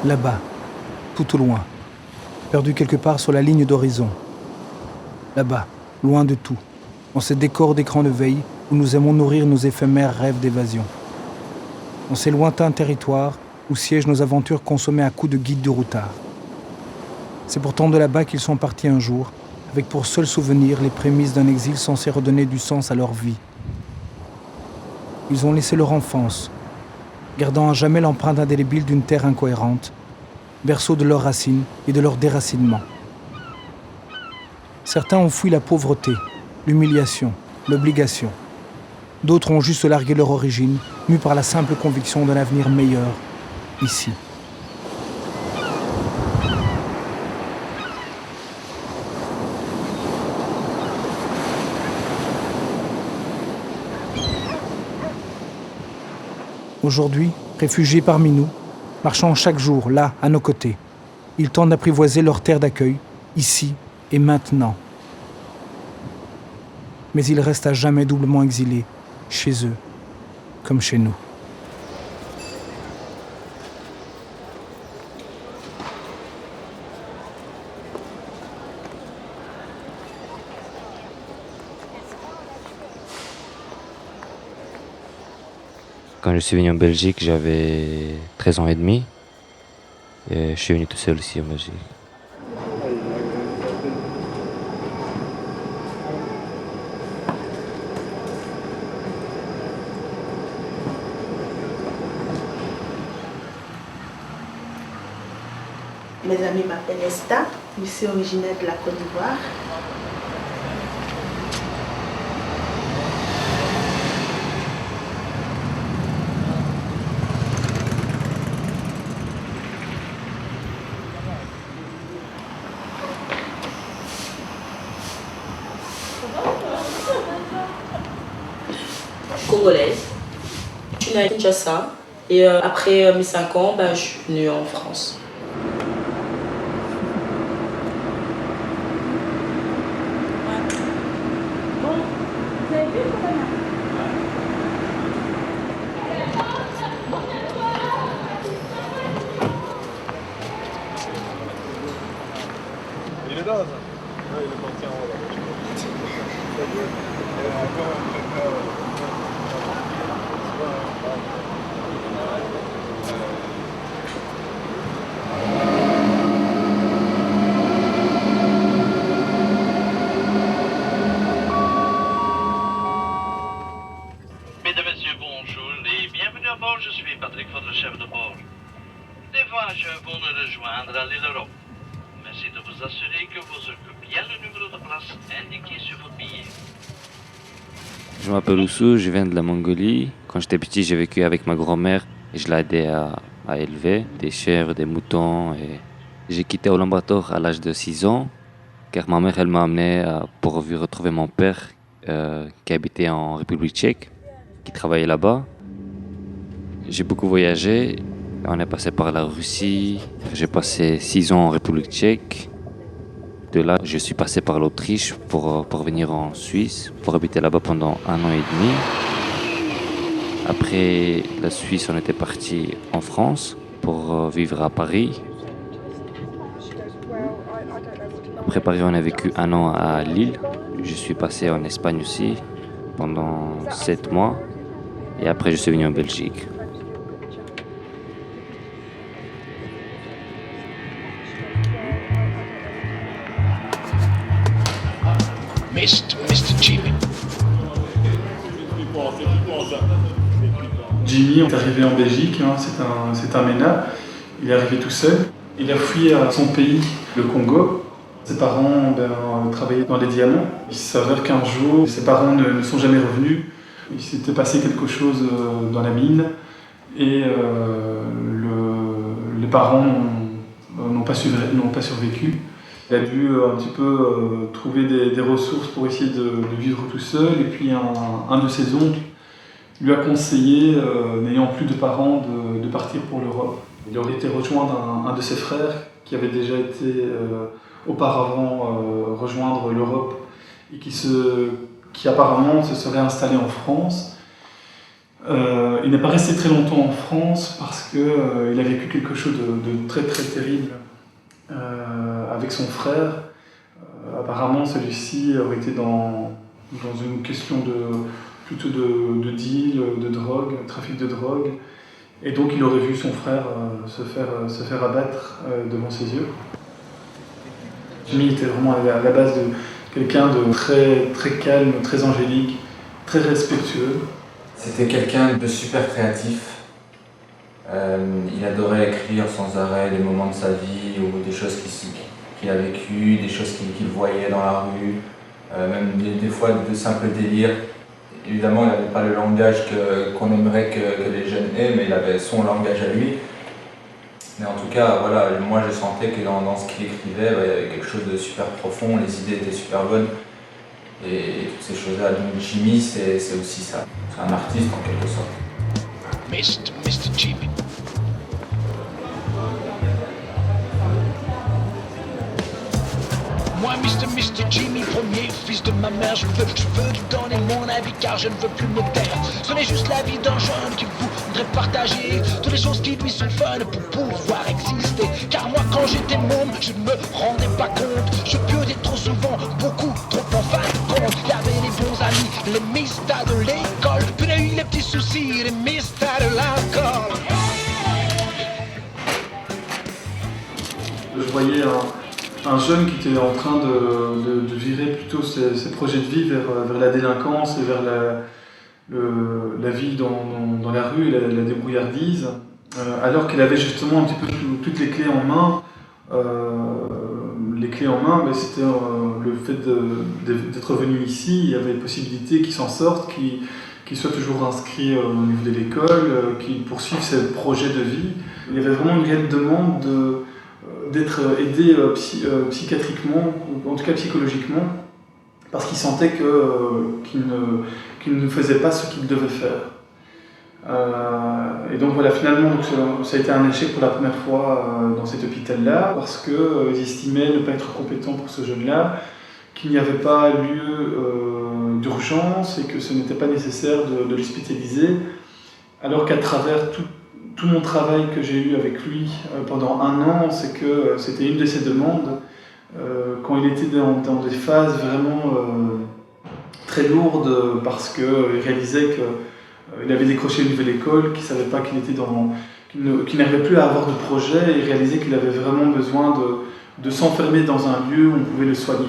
Là-bas, tout au loin, perdu quelque part sur la ligne d'horizon. Là-bas, loin de tout, dans ces décors d'écran de veille où nous aimons nourrir nos éphémères rêves d'évasion. Dans ces lointains territoires où siègent nos aventures consommées à coups de guides de routard. C'est pourtant de là-bas qu'ils sont partis un jour, avec pour seul souvenir les prémices d'un exil censé redonner du sens à leur vie. Ils ont laissé leur enfance, gardant à jamais l'empreinte indélébile d'une terre incohérente, berceau de leurs racines et de leur déracinement. Certains ont fui la pauvreté, l'humiliation, l'obligation. D'autres ont juste largué leur origine, mus par la simple conviction d'un avenir meilleur, ici. Aujourd'hui, réfugiés parmi nous, marchant chaque jour là, à nos côtés, ils tentent d'apprivoiser leur terre d'accueil, ici et maintenant. Mais ils restent à jamais doublement exilés, chez eux, comme chez nous. Quand je suis venu en Belgique, j'avais 13 ans et demi. Et je suis venu tout seul ici en Belgique. Mes amis m'appellent Esta, je suis originaire de la Côte d'Ivoire. Congolaise. Je suis née à Kinshasa et après mes 5 ans, je suis venue en France. Il est là, ça. Ouais, il est parti en haut là. Mesdames et messieurs, bonjour et bienvenue à bord. Je suis Patrick, votre chef de bord. Des voyages vont nous rejoindre à l'île Europe. Merci de vous assurer que vous occupez bien le numéro de place indiqué sur votre billet. Je m'appelle Oussou, je viens de la Mongolie. Quand j'étais petit, j'ai vécu avec ma grand-mère et je l'ai aidé à élever des chèvres, des moutons. Et j'ai quitté Ulaanbaatar à l'âge de 6 ans car ma mère elle m'a amené pour retrouver mon père qui habitait en République tchèque, qui travaillait là-bas. J'ai beaucoup voyagé. On est passé par la Russie. J'ai passé 6 ans en République tchèque. De là, je suis passé par l'Autriche pour venir en Suisse, pour habiter là-bas pendant 1 an et demi. Après la Suisse, on était parti en France pour vivre à Paris. Après Paris, on a vécu 1 an à Lille. Je suis passé en Espagne aussi pendant 7 mois. Et après, je suis venu en Belgique. Mr. Jimmy. Jimmy est arrivé en Belgique, c'est un MENA. Il est arrivé tout seul. Il a fui à son pays, le Congo. Ses parents travaillaient dans les diamants. Il s'avère qu'un jour, ses parents ne sont jamais revenus. Il s'était passé quelque chose dans la mine et les parents n'ont pas survécu. Il a dû un petit peu trouver des ressources pour essayer de vivre tout seul. Et puis un de ses oncles lui a conseillé, n'ayant plus de parents, de partir pour l'Europe. Il aurait été rejoindre un de ses frères qui avait déjà été auparavant rejoindre l'Europe et qui apparemment se serait installé en France. Il n'est pas resté très longtemps en France parce qu'il a vécu quelque chose de très très terrible avec son frère. Apparemment, celui-ci aurait été dans une question plutôt de deal, de drogue, trafic de drogue. Et donc il aurait vu son frère se faire abattre devant ses yeux. Jimmy était vraiment à la base de quelqu'un de très, très calme, très angélique, très respectueux. C'était quelqu'un de super créatif. Il adorait écrire sans arrêt des moments de sa vie ou des choses qu'il a vécues, des choses qu'il voyait dans la rue, même des fois de simples délires. Évidemment, il n'avait pas le langage qu'on aimerait que les jeunes aient, mais il avait son langage à lui. Mais en tout cas, voilà, moi je sentais que dans ce qu'il écrivait, il y avait quelque chose de super profond, les idées étaient super bonnes. Et toutes ces choses-là. Donc Jimmy, c'est aussi ça. C'est un artiste en quelque sorte. Mr. Jimmy. Moi, Mr. Jimmy, premier fils de ma mère, je veux lui donner mon avis car je ne veux plus me taire. Ce n'est juste la vie d'un jeune qui voudrait partager toutes les choses qui lui sont fun pour pouvoir exister. Car moi, quand j'étais môme, je ne me rendais pas compte. Je pieutais trop souvent, beaucoup trop en fin de compte. Il y avait les bons amis, les mystères de l'école, puis il y a eu les petits soucis, les mystères de l'alcool. Je voyais un jeune qui était en train de virer plutôt ses projets de vie vers la délinquance et vers la vie dans la rue et la débrouillardise, alors qu'il avait justement un petit peu toutes les clés en main. Les clés en main, c'était le fait d'être venu ici. Il y avait possibilité qu'il s'en sorte, qu'il soit toujours inscrit au niveau de l'école, qu'il poursuive ses projets de vie. Il y avait vraiment une réelle demande d'être aidé psychiatriquement, ou en tout cas psychologiquement, parce qu'il sentait qu'il ne faisait pas ce qu'il devait faire. Et donc voilà, finalement, ça a été un échec pour la première fois dans cet hôpital-là, parce qu'ils estimaient ne pas être compétents pour ce jeune-là, qu'il n'y avait pas lieu d'urgence et que ce n'était pas nécessaire de l'hospitaliser, alors qu'à travers tout mon travail que j'ai eu avec lui pendant 1 an, c'est que c'était une de ses demandes, quand il était dans des phases vraiment très lourdes, parce qu'il réalisait qu'il avait décroché une nouvelle école, qu'il ne savait pas qu'il n'arrivait plus à avoir de projet, et réalisait qu'il avait vraiment besoin de s'enfermer dans un lieu où on pouvait le soigner.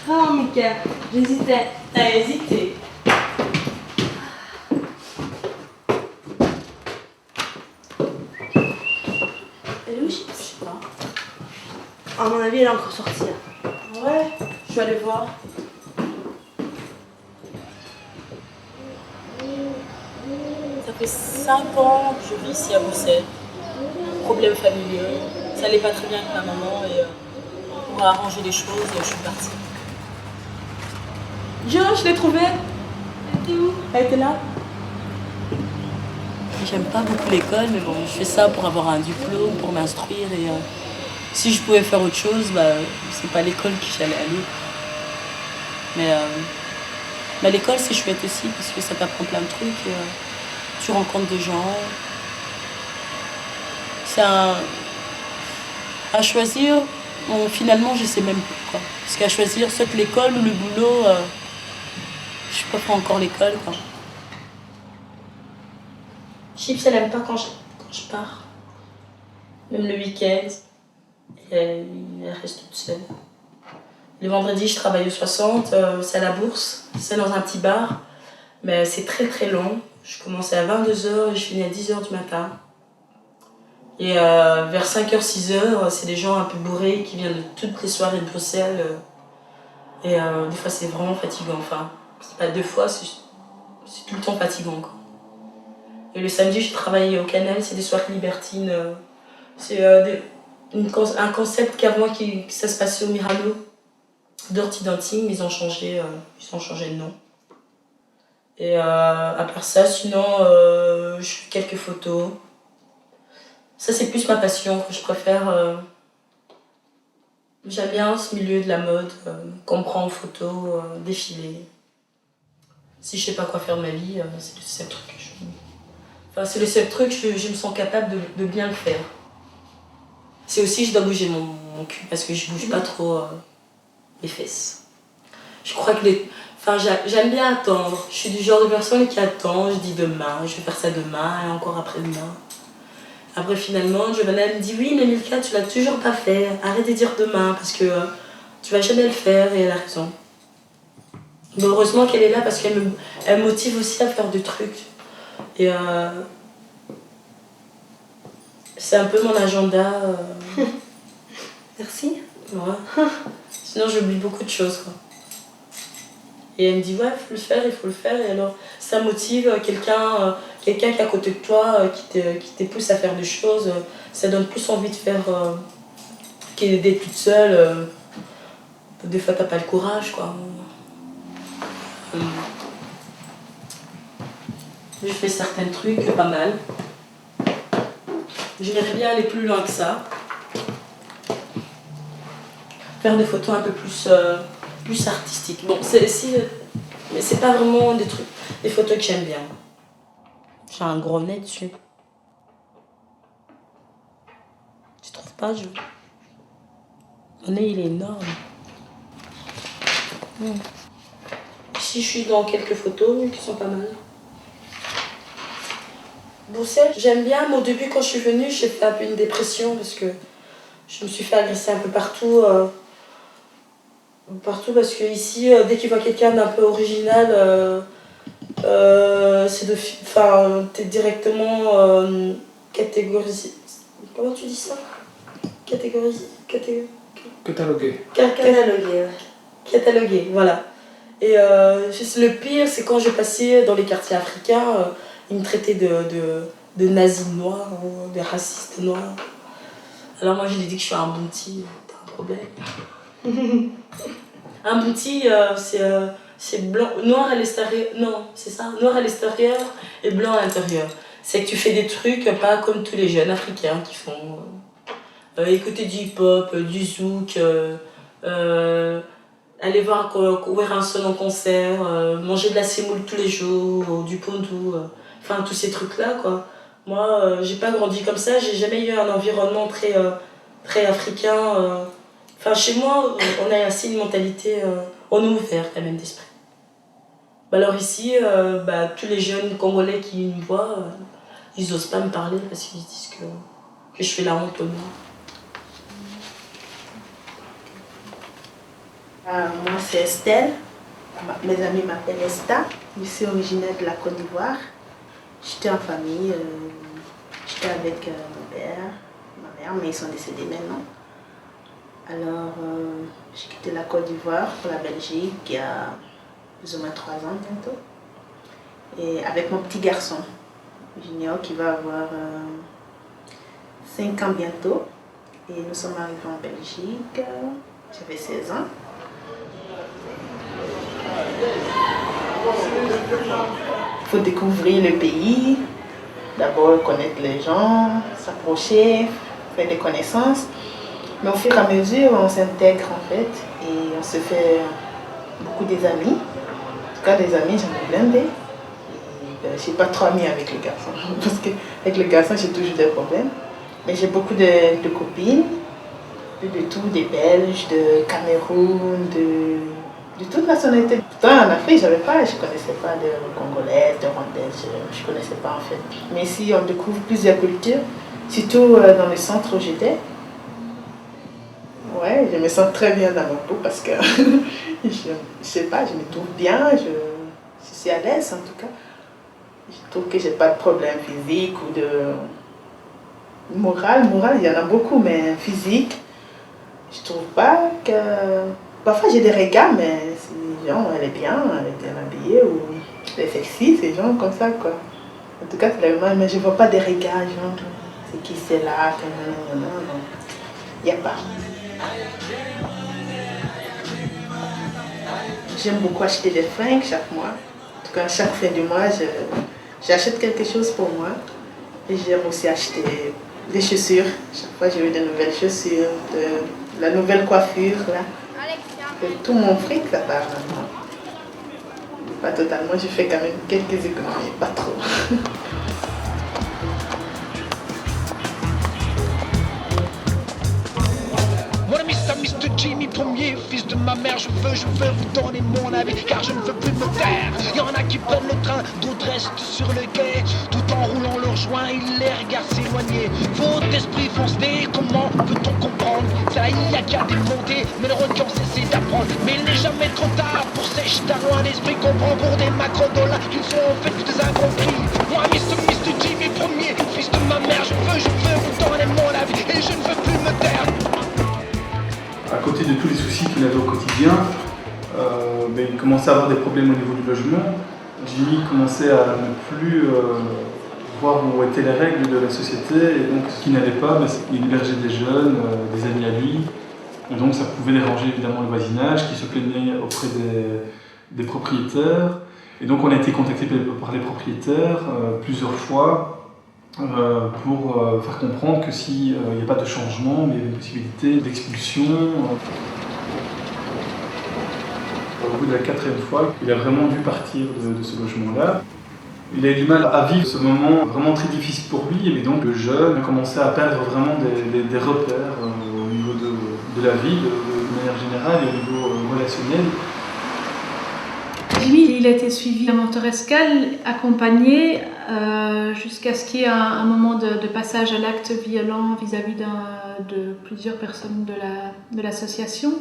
Oh, Mika, j'hésitais. T'as hésité. Elle est où, je sais pas. À mon avis, elle est encore sortie. Ouais, je vais aller voir. Ça fait 5 ans que je vis ici à Bruxelles. Problèmes familiaux. Ça allait pas très bien avec ma maman et pour arranger les choses, je suis partie. Jo, je l'ai trouvée. Elle était où? Elle était là. J'aime pas beaucoup l'école, mais bon, je fais ça pour avoir un diplôme, pour m'instruire. Et si je pouvais faire autre chose, c'est pas l'école que j'allais aller. Mais l'école, c'est chouette aussi, parce que ça t'apprend plein de trucs. Tu rencontres des gens. C'est à choisir, finalement, je sais même plus, quoi. Parce qu'à choisir, soit l'école ou le boulot, je préfère encore l'école, quoi. Chips, elle aime pas quand je pars. Même le week-end, elle reste toute seule. Le vendredi, je travaille au 60, c'est à la Bourse, c'est dans un petit bar. Mais c'est très très long. Je commençais à 22h et je finis à 10h du matin. Et vers 5h, 6h, c'est des gens un peu bourrés qui viennent de toutes les soirées de Bruxelles. Et des fois, c'est vraiment fatigant. Enfin, c'est pas 2 fois, c'est tout le temps fatigant, quoi. Et le samedi, je travaille au Canal, c'est des soirées libertines. C'est un concept qu'avant, ça se passait au Mirano. Dirty Dancing, mais ils ont changé de nom. Et à part ça, sinon, je fais quelques photos. Ça, c'est plus ma passion que je préfère. J'aime bien ce milieu de la mode, qu'on me prend en photo, défiler. Si je sais pas quoi faire de ma vie, c'est le seul truc que c'est le seul truc, je me sens capable de bien le faire. C'est aussi, je dois bouger mon cul, parce que je bouge pas trop les fesses. Je crois que j'aime bien attendre. Je suis du genre de personne qui attend, je dis demain, je vais faire ça demain, et encore après-demain. Après, finalement, Giovanna me dit oui, mais Milka, tu l'as toujours pas fait. Arrête de dire demain parce que tu vas jamais le faire, et elle a raison. Mais heureusement qu'elle est là parce qu'elle me motive aussi à faire des trucs. Et c'est un peu mon agenda. Merci. Ouais. Sinon, j'oublie beaucoup de choses, quoi. Et elle me dit ouais, il faut le faire. Et alors, ça motive quelqu'un qui est à côté de toi, qui te pousse à faire des choses. Ça donne plus envie de faire d'être toute seule. Des fois, t'as pas le courage, quoi. Je fais certains trucs pas mal. J'aimerais bien aller plus loin que ça. Faire des photos un peu plus artistiques. Bon, mais c'est pas vraiment des photos que j'aime bien. J'ai un gros nez dessus. Tu trouves pas, mon nez, il est énorme. Ici, je suis dans quelques photos qui sont pas mal. Bruxelles, j'aime bien, mais au début, quand je suis venue, j'ai fait un peu une dépression parce que je me suis fait agresser un peu partout. Partout parce que ici, dès qu'ils voient quelqu'un d'un peu original, t'es directement catégorisé. Comment tu dis ça? Catégorisé. Catalogué. Catalogué, voilà. Et le pire, c'est quand je passais dans les quartiers africains, ils me traitaient de nazis noirs, de racistes noirs. Alors moi, je lui ai dit que je suis un bounty, t'as un problème. Un bounty, c'est blanc, noir à l'extérieur, non, c'est ça, noir à l'extérieur et blanc à l'intérieur. C'est que tu fais des trucs pas comme tous les jeunes africains qui font écouter du hip-hop, du zouk, aller voir Werenson en concert, manger de la semoule tous les jours, du pondou, enfin tous ces trucs-là, quoi. Moi, j'ai pas grandi comme ça, j'ai jamais eu un environnement très africain. Enfin, chez moi, on a assez une mentalité, on est ouvert quand même d'esprit. Alors ici, tous les jeunes Congolais qui me voient, ils osent pas me parler parce qu'ils disent que je fais la honte au nom. Moi, c'est Estelle. Mes amis m'appellent Esta. Je suis originaire de la Côte d'Ivoire. J'étais en famille. J'étais avec mon père, ma mère, mais ils sont décédés maintenant. Alors, j'ai quitté la Côte d'Ivoire pour la Belgique il y a plus ou moins 3 ans bientôt. Et avec mon petit garçon, Junior, qui va avoir 5 ans bientôt. Et nous sommes arrivés en Belgique. J'avais 16 ans. Il faut découvrir le pays, d'abord connaître les gens, s'approcher, faire des connaissances. Mais au fur et à mesure, on s'intègre en fait et on se fait beaucoup des amis. En tout cas, des amis, j'en ai blindé. Je ne suis pas trop amie avec le garçon parce qu'avec le garçon, j'ai toujours des problèmes. Mais j'ai beaucoup de copines, de tout, des Belges, de Cameroun, de toute nationalité. Pourtant, en Afrique, je ne connaissais pas de Congolaises, de Rwandaises, je ne connaissais pas en fait. Mais ici, on découvre plusieurs cultures, surtout dans le centre où j'étais. Ouais, je me sens très bien dans ma peau parce que je sais pas, je me trouve bien, je suis à l'aise en tout cas. Je trouve que j'ai pas de problème physique ou de moral, il y en a beaucoup, mais physique, je trouve pas que... Parfois j'ai des regards, mais ces gens, elle est bien habillée ou elle est sexy, ces gens comme ça quoi. En tout cas, c'est la même, mais je vois pas des regards, genre, c'est qui c'est là, non, il n'y a pas. J'aime beaucoup acheter des fringues chaque mois. En tout cas, chaque fin du mois, j'achète quelque chose pour moi. Et j'aime aussi acheter des chaussures. Chaque fois, j'ai eu de nouvelles chaussures, de la nouvelle coiffure. Là. Et tout mon fric, ça part maintenant. Pas totalement, je fais quand même quelques économies, pas trop. Mon ami c'est Mr. Jimmy premier, fils de ma mère, je veux vous donner mon avis, car je ne veux plus me taire. Y'en a qui prennent le train, d'autres restent sur le quai, tout en roulant leurs joints, ils les regardent s'éloigner. Votre esprit foncé, comment peut-on comprendre? Ça il y a qu'à démonter, mais le qui ont cessé d'apprendre. Mais il n'est jamais trop tard pour ces chitards, un esprit comprend pour des macrodollars, qu'ils sont en fait des incompris. Moi Mr. Jimmy premier, fils de ma mère, je veux vous donner mon avis, et je ne veux plus me taire. À côté de tous les soucis qu'il avait au quotidien, il commençait à avoir des problèmes au niveau du logement. Jimmy commençait à ne plus voir où étaient les règles de la société, et donc ce qui n'allait pas, il hébergeait des jeunes, des amis à lui, et donc ça pouvait déranger évidemment le voisinage qui se plaignait auprès des propriétaires. Et donc on a été contacté par les propriétaires plusieurs fois pour faire comprendre que s'il n'y a pas de changement, mais il y avait une possibilité d'expulsion. Au bout de la 4e fois, il a vraiment dû partir de ce logement-là. Il a eu du mal à vivre ce moment vraiment très difficile pour lui, et donc le jeune a commencé à perdre vraiment des repères au niveau de la vie, de manière générale, et au niveau relationnel. Jimmy, il a été suivi à Montorescal, accompagné jusqu'à ce qu'il y ait un moment de passage à l'acte violent vis-à-vis de plusieurs personnes de l'association.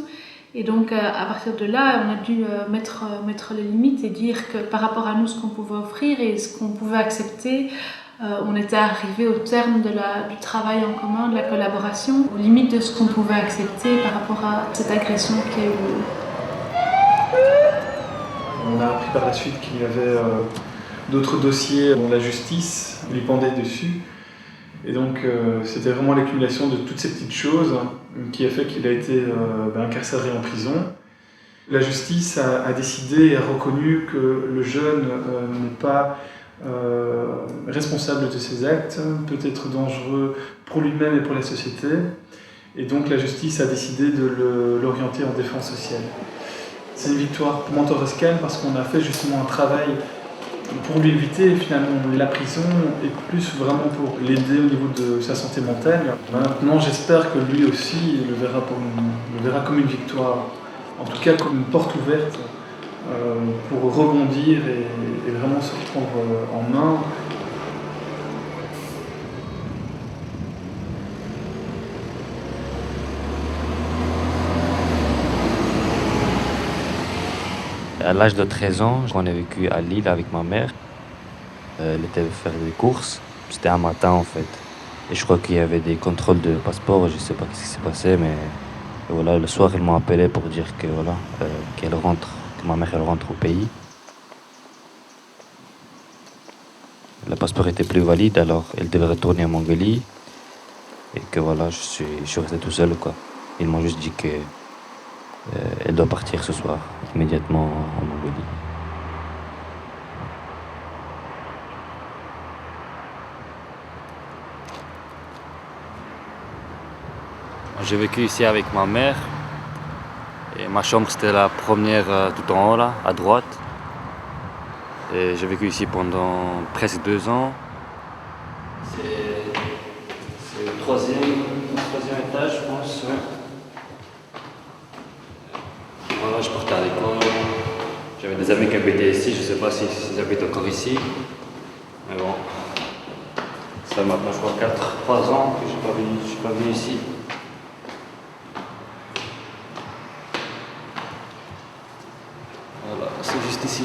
Et donc à partir de là, on a dû mettre les limites et dire que par rapport à nous, ce qu'on pouvait offrir et ce qu'on pouvait accepter, on était arrivé au terme du travail en commun, de la collaboration, aux limites de ce qu'on pouvait accepter par rapport à cette agression qui a eu lieu. On a appris par la suite qu'il y avait d'autres dossiers dont la justice lui pendait dessus. Et donc c'était vraiment l'accumulation de toutes ces petites choses qui a fait qu'il a été incarcéré en prison. La justice a décidé et a reconnu que le jeune n'est pas responsable de ses actes, peut être dangereux pour lui-même et pour la société. Et donc la justice a décidé de l'orienter en défense sociale. C'est une victoire pour Montorescal parce qu'on a fait justement un travail pour lui éviter finalement la prison et plus vraiment pour l'aider au niveau de sa santé mentale. Maintenant, j'espère que lui aussi le verra comme une victoire, en tout cas comme une porte ouverte pour rebondir et vraiment se reprendre en main. À l'âge de 13 ans, on a vécu à Lille avec ma mère. Elle était faire des courses. C'était un matin en fait. Et je crois qu'il y avait des contrôles de passeport. Je ne sais pas ce qui s'est passé, mais voilà, le soir, ils m'ont appelé pour dire que qu'elle rentre, que ma mère elle rentre au pays. Le passeport était plus valide, alors elle devait retourner en Mongolie. Et que voilà, je suis resté tout seul quoi. Ils m'ont juste dit que elle doit partir ce soir, immédiatement en Mongolie. J'ai vécu ici avec ma mère. Et ma chambre, c'était la première tout en haut, là, à droite. Et j'ai vécu ici pendant presque 2 ans. C'est le troisième étage, je pense. Ouais. Voilà, je partais à l'école. J'avais des amis qui habitaient ici, je ne sais pas s'ils habitent encore ici. Mais bon, ça fait maintenant, je crois, 3 ans que je ne suis pas venu ici. Voilà, c'est juste ici.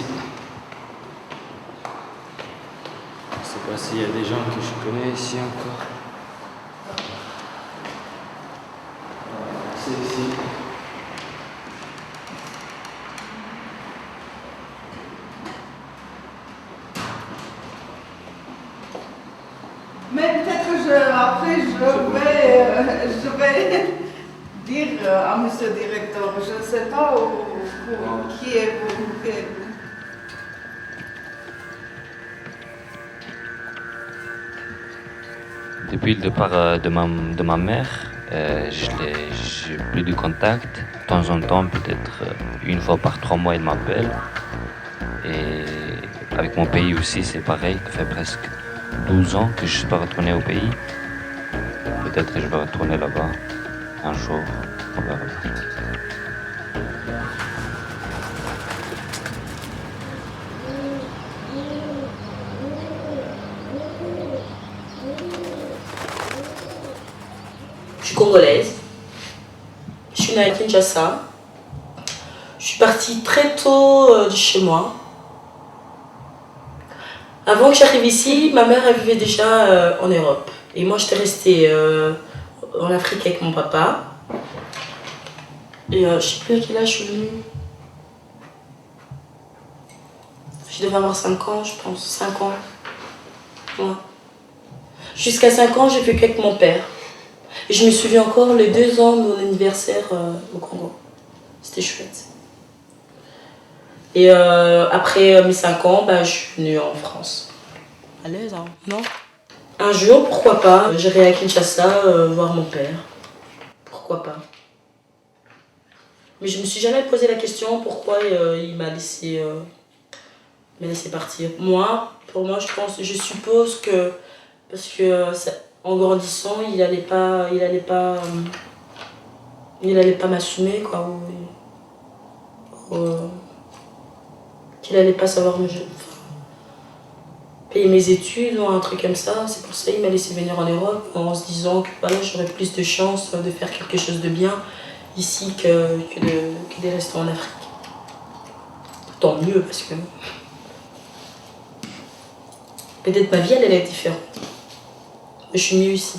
Je ne sais pas s'il y a des gens que je connais ici encore. Voilà, c'est ici. Mais peut-être après je vais dire à monsieur le directeur, je ne sais pas où Qui êtes-vous? Depuis le départ de ma mère, j'ai plus de contact. De temps en temps, peut-être une fois par 3 mois, elle m'appelle. Et avec mon pays aussi, c'est pareil. Ça fait presque 12 ans que je ne suis pas retourné au pays. Peut-être que je vais retourner là-bas un jour. On verra. Je suis congolaise. Je suis née à Kinshasa. Je suis partie très tôt de chez moi. Avant que j'arrive ici, ma mère elle vivait déjà en Europe. Et moi, j'étais restée en Afrique avec mon papa. Et je sais plus à quel âge je suis venue. Je devais avoir 5 ans, je pense. 5 ans. Ouais. Jusqu'à 5 ans, j'ai vécu avec mon père. Et je me souviens encore les 2 ans de mon anniversaire au Congo. C'était chouette. Et après mes 5 ans, je suis venue en France. À l'aise, hein? Non? Un jour, pourquoi pas, j'irai à Kinshasa voir mon père. Pourquoi pas? Mais je me suis jamais posé la question pourquoi il m'a laissé partir. Pour moi, je suppose que parce que en grandissant, il allait pas m'assumer, quoi, ou qu'il allait pas savoir payer mes études ou un truc comme ça. C'est pour ça qu'il m'a laissé venir en Europe en se disant que voilà, j'aurais plus de chances de faire quelque chose de bien ici que de rester en Afrique. Tant mieux, parce que peut-être ma vie elle est différente. Mais je suis mieux ici.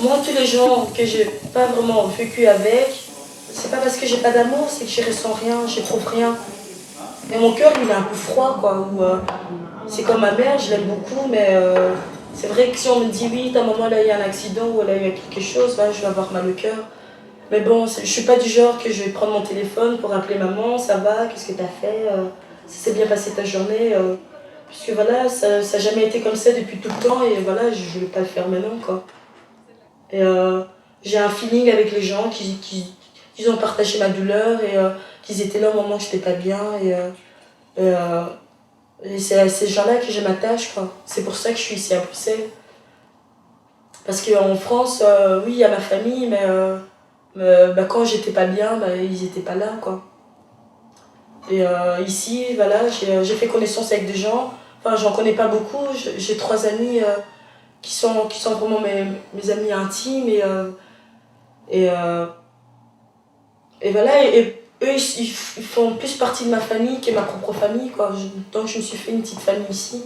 Moi, tous les gens que j'ai pas vraiment vécu avec, c'est pas parce que j'ai pas d'amour, c'est que je ressens rien, j'éprouve rien. Mais mon cœur, il est un peu froid, quoi. C'est comme ma mère, je l'aime beaucoup, mais c'est vrai que si on me dit oui, ta maman elle a eu un accident ou elle a eu quelque chose, je vais avoir mal au cœur. Mais bon, je suis pas du genre que je vais prendre mon téléphone pour appeler maman, ça va, qu'est-ce que t'as fait, ça s'est bien passé ta journée. Puisque voilà, ça n'a jamais été comme ça depuis tout le temps et voilà, je vais pas le faire maintenant, quoi. Et j'ai un feeling avec les gens qui ont partagé ma douleur et qu'ils étaient là au moment où j'étais pas bien. Et c'est à ces gens-là que je m'attache, quoi. C'est pour ça que je suis ici à Bruxelles. Parce qu'en France, oui, il y a ma famille, mais quand j'étais pas bien, ils étaient pas là, quoi. Et ici, voilà, j'ai fait connaissance avec des gens. Enfin, j'en connais pas beaucoup. J'ai 3 amis qui sont vraiment mes amis intimes. Et voilà, et eux, ils font plus partie de ma famille que ma propre famille, quoi. Donc je me suis fait une petite famille ici.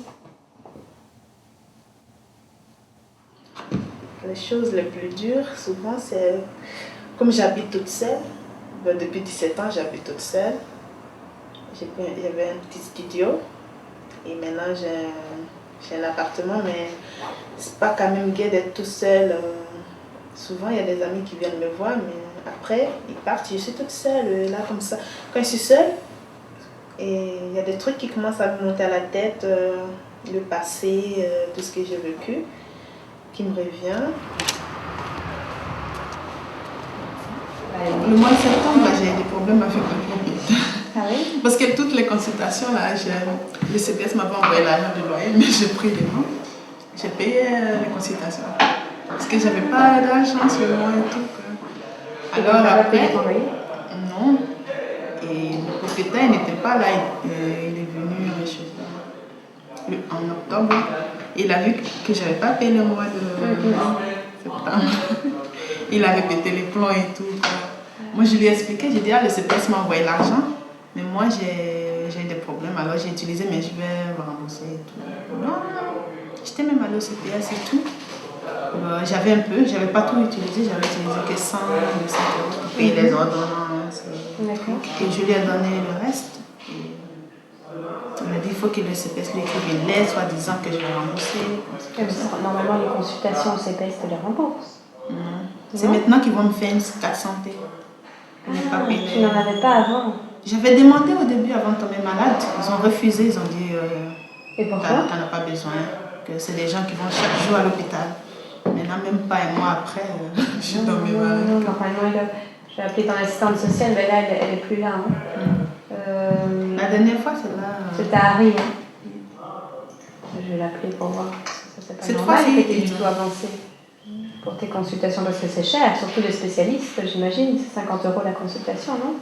Les choses les plus dures, souvent, c'est... Comme j'habite toute seule, depuis 17 ans, j'habite toute seule. J'avais un petit studio. Et maintenant, j'ai un appartement, mais c'est pas quand même gai d'être tout seul. Souvent, il y a des amis qui viennent me voir, mais après, ils partent. Je suis toute seule, là, comme ça. Quand je suis seule, et il y a des trucs qui commencent à me monter à la tête, le passé, tout ce que j'ai vécu, qui me revient. Le mois de septembre, j'ai des problèmes avec ma copine. Ah oui? Parce que toutes les consultations, là, le CPS m'a pas envoyé l'argent de loyer, mais j'ai pris des noms. J'ai payé les consultations. Parce que j'avais pas d'argent sur moi et tout. Alors après, non. Et le propriétaire n'était pas là. Il est venu en octobre. Il a vu que je n'avais pas payé le mois de septembre. Il a répété les plans et tout. Moi, je lui ai expliqué. J'ai dit, le CPS m'a envoyé l'argent. Mais moi, j'ai des problèmes. Alors, j'ai utilisé, mais je vais rembourser et tout. Non, j'étais même allée au CPS et tout. J'avais un peu, j'avais pas tout utilisé, j'avais utilisé que 100, 200 euros pour payer les ordonnances. Et je lui ai donné le reste. Et il m'a dit qu'il faut que le CPS lui écrive une lettre, soit disant que je vais rembourser. Normalement, les consultations au CPS te les remboursent. C'est maintenant qu'ils vont me faire une carte santé. Tu n'en avais pas avant. J'avais demandé au début avant de tomber malade. Ils ont refusé, ils ont dit et pourquoi? T'en as pas besoin, que c'est des gens qui vont chaque jour à l'hôpital. Maintenant, même pas un mois après, je suis tombée malade. Normalement, je vais appeler ton assistante sociale, mais là, elle n'est plus là. La dernière fois, c'est là. C'était Harry. Je vais l'appeler pour voir. C'est pas normal que tu aies du tout avancé pour tes consultations parce que c'est cher, surtout les spécialistes, j'imagine. C'est 50 € la consultation, non?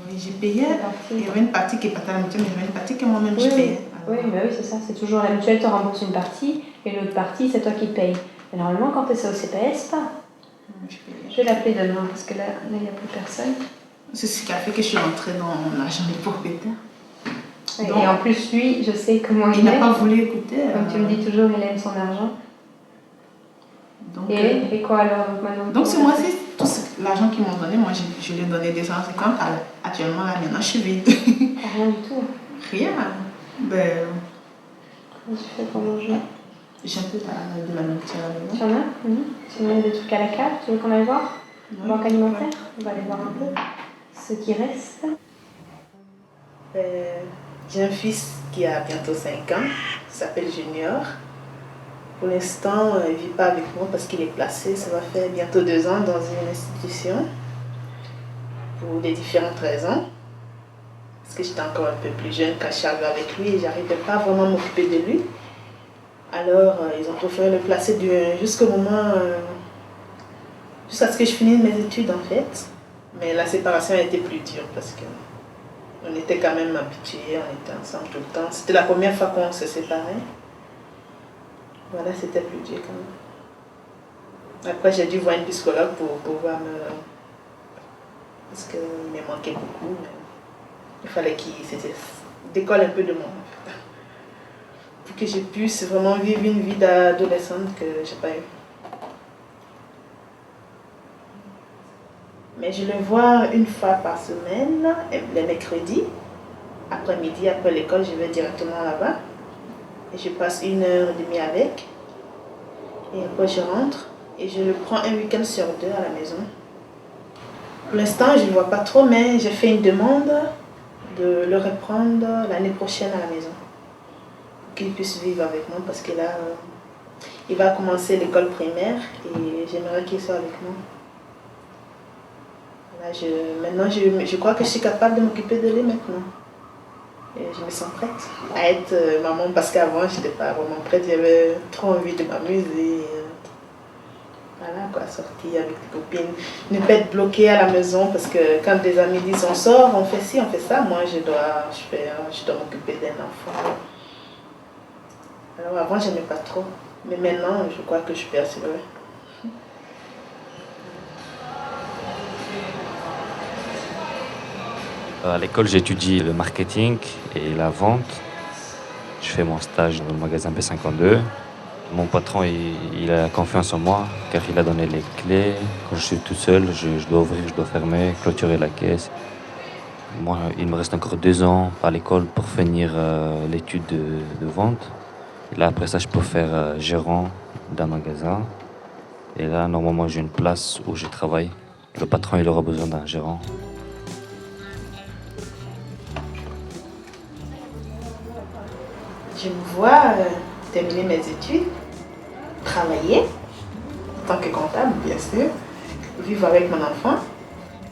Oui, j'ai payé. Il y avait une partie qui est pas à la mutuelle, mais il y avait une partie que moi-même je payais. Oui, bah oui, c'est ça. C'est toujours la mutuelle te rembourse une partie et l'autre partie, c'est toi qui payes. Mais normalement, quand tu es au CPS, pas. Je vais l'appeler demain parce que là, il n'y a plus personne. C'est ce qui a fait que je suis rentrée dans l'argent des propriétaires. Et en plus, lui, je sais comment il est. Il n'a pas voulu écouter. Comme tu me dis toujours, il aime son argent. Donc, et quoi alors maintenant? Donc ce mois-ci, tout l'argent qu'ils m'ont donné, moi je lui ai donné 250. Actuellement, là maintenant, je suis vide. Rien du tout. Rien. Ben, comment tu fais pour manger? J'ai un peu de la nourriture à la maison. Tu en as? Sinon, il y a des trucs à la cave. Tu veux qu'on aille voir? Banque alimentaire? On va aller voir un peu ce qui reste. J'ai un fils qui a bientôt 5 ans, il s'appelle Junior. Pour l'instant, il ne vit pas avec moi parce qu'il est placé, ça va faire bientôt 2 ans dans une institution pour des différentes raisons. Parce que j'étais encore un peu plus jeune quand je suis arrivée avec lui et j'arrivais pas vraiment à m'occuper de lui. Alors, ils ont préféré le placer jusqu'au moment, jusqu'à ce que je finisse mes études en fait. Mais la séparation a été plus dure parce que on était quand même habitués, on était ensemble tout le temps. C'était la première fois qu'on se séparait. Voilà, c'était plus dur quand même. Après, j'ai dû voir une psychologue pour pouvoir parce qu'il me manquait beaucoup. Mais il fallait qu'il se décolle un peu de moi. En fait. Pour que je puisse vraiment vivre une vie d'adolescente que je n'ai pas eue. Mais je le vois une fois par semaine, le mercredi, après-midi, après l'école, je vais directement là-bas. Et je passe 1h30 avec. Et après, je rentre. Et je le prends un week-end sur 2 à la maison. Pour l'instant, je ne le vois pas trop, mais j'ai fait une demande de le reprendre l'année prochaine à la maison. Pour qu'il puisse vivre avec moi, parce que là, il va commencer l'école primaire et j'aimerais qu'il soit avec moi. Là, maintenant, je crois que je suis capable de m'occuper de lui maintenant. Et je me sens prête à être maman parce qu'avant, je n'étais pas vraiment prête. J'avais trop envie de m'amuser. Voilà quoi, sortir avec des copines. Ne pas être bloquée à la maison parce que quand des amis disent on sort, on fait ci, on fait ça, moi je dois m'occuper d'un enfant. Alors avant, je n'aimais pas trop. Mais maintenant, je crois que je peux assurer. À l'école, j'étudie le marketing et la vente. Je fais mon stage dans le magasin B52. Mon patron, il a confiance en moi car il a donné les clés. Quand je suis tout seul, je dois ouvrir, je dois fermer, clôturer la caisse. Moi, il me reste encore 2 ans à l'école pour finir l'étude de vente. Et là, après ça, je peux faire gérant d'un magasin. Et là, normalement, j'ai une place où je travaille. Le patron, il aura besoin d'un gérant. Je me vois terminer mes études, travailler en tant que comptable, bien sûr, vivre avec mon enfant.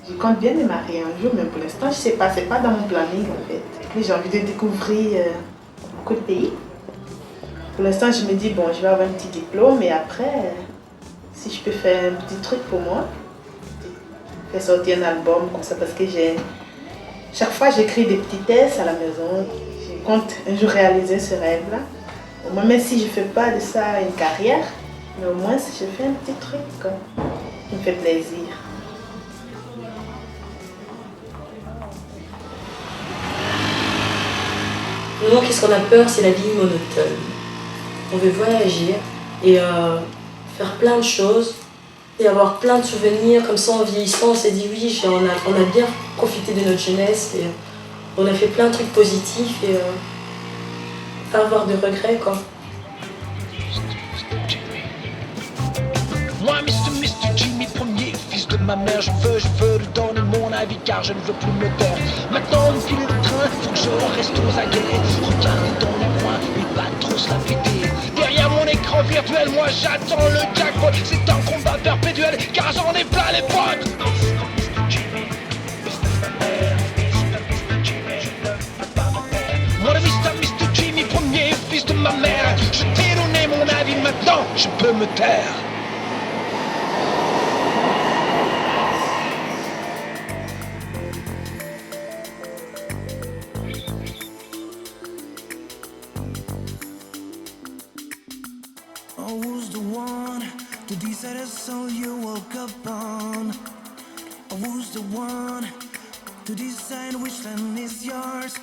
Je compte bien me marier un jour, mais pour l'instant, je ne sais pas, c'est pas dans mon planning en fait. Et j'ai envie de découvrir beaucoup de pays. Pour l'instant, je me dis, bon, je vais avoir un petit diplôme et après, si je peux faire un petit truc pour moi, faire sortir un album comme ça, parce que chaque fois, j'écris des petits tests à la maison. Je compte un jour réaliser ce rêve-là. Au moins, même si je ne fais pas de ça une carrière, mais au moins si je fais un petit truc qui me fait plaisir. Nous, qu'est-ce qu'on a peur, c'est la vie monotone. On veut voyager et faire plein de choses Et avoir plein de souvenirs, comme ça en vieillissant, on s'est dit oui, on a bien profité de notre jeunesse et on a fait plein de trucs positifs et pas avoir de regrets quoi. Moi, Mr. Jimmy, premier fils de ma mère, je veux lui donner mon avis car je ne veux plus me taire. Maintenant, on file le train, faut que je reste aux aguets. Regarder dans les coins et pas trop se la péter. Derrière mon écran virtuel, moi j'attends le jackpot. C'est un combat perpétuel car j'en ai plein les potes. Moi, le Mr. Jimmy, premier fils de ma mère, je t'ai donné mon avis, maintenant je peux me taire. Who's the one to decide a soul you woke up on? Who's the one to decide which land is yours?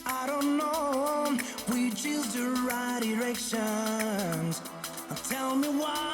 I don't know, we choose the right directions. Tell me why.